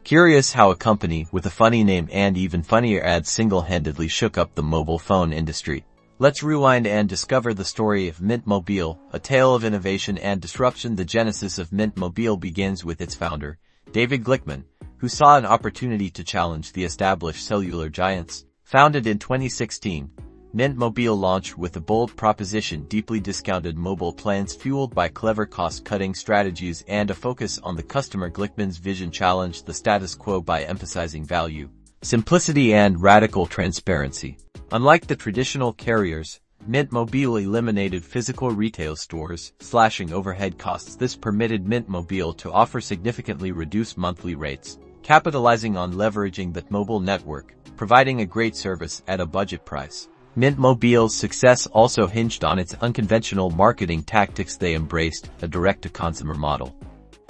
Curious how a company with a funny name and even funnier ads single-handedly shook up the mobile phone industry. Let's rewind and discover the story of Mint Mobile, a tale of innovation and disruption. The genesis of Mint Mobile begins with its founder, David Glickman, who saw an opportunity to challenge the established cellular giants. Founded in 2016, Mint Mobile launched with a bold proposition: deeply discounted mobile plans fueled by clever cost-cutting strategies and a focus on the customer. Glickman's vision challenged the status quo by emphasizing value, simplicity, and radical transparency. Unlike the traditional carriers, Mint Mobile eliminated physical retail stores, slashing overhead costs. This permitted Mint Mobile to offer significantly reduced monthly rates, capitalizing on leveraging that mobile network, providing a great service at a budget price. Mint Mobile's success also hinged on its unconventional marketing tactics. They embraced a direct-to-consumer model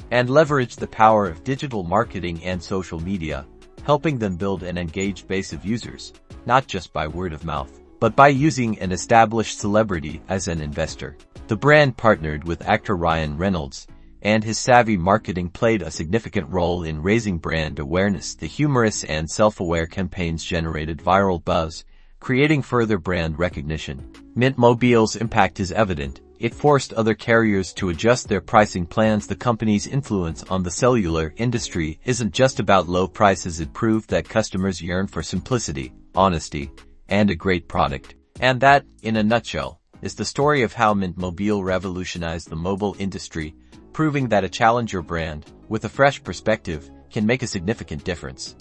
and leveraged the power of digital marketing and social media, helping them build an engaged base of users, not just by word of mouth, but by using an established celebrity as an investor. The brand partnered with actor Reynolds, and his savvy marketing played a significant role in raising brand awareness. The humorous and self-aware campaigns generated viral buzz, creating further brand recognition. Mint Mobile's impact is evident. It forced other carriers to adjust their pricing plans. The company's influence on the cellular industry isn't just about low prices. It proved that customers yearn for simplicity, honesty, and a great product. And that, in a nutshell, is the story of how Mint Mobile revolutionized the mobile industry, proving that a challenger brand, with a fresh perspective, can make a significant difference.